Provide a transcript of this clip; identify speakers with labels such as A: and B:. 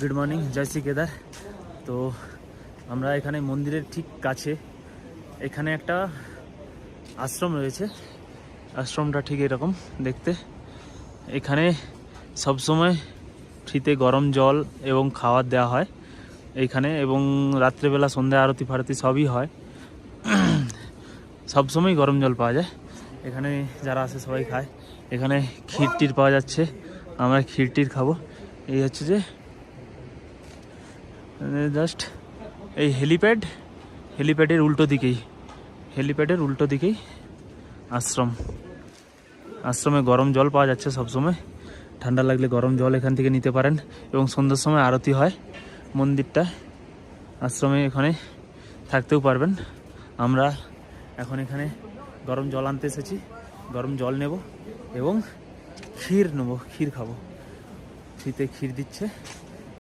A: Good morning, জয় শ্রী কেদার। তো আমরা এখানে মন্দিরের ঠিক কাছে এখানে একটা আশ্রম রয়েছে। আশ্রমটা ঠিক এরকম দেখতে। এখানে সবসময় ফ্রিতে গরম জল এবং খাবার দেওয়া হয় এইখানে, এবং রাত্রেবেলা সন্ধ্যা আরতি ফারতি সবই হয়। সবসময় গরম জল পাওয়া যায় এখানে, যারা আসে সবাই খায়। এখানে ক্ষীরটির পাওয়া যাচ্ছে, আমরা ক্ষীরটির খাবো। এই হচ্ছে যে জাস্ট এই হেলিপ্যাডের উল্টো দিকেই আশ্রমে গরম জল পাওয়া যাচ্ছে সবসময়। ঠান্ডা লাগলে গরম জল এখান থেকে নিতে পারেন, এবং সন্ধ্যার সময় আরতি হয় মন্দিরটা। আশ্রমে এখানে থাকতেও পারবেন। আমরা এখন এখানে গরম জল আনতে এসেছি, গরম জল নেব এবং ক্ষীর খাবো। ফ্রিতে ক্ষীর দিচ্ছে।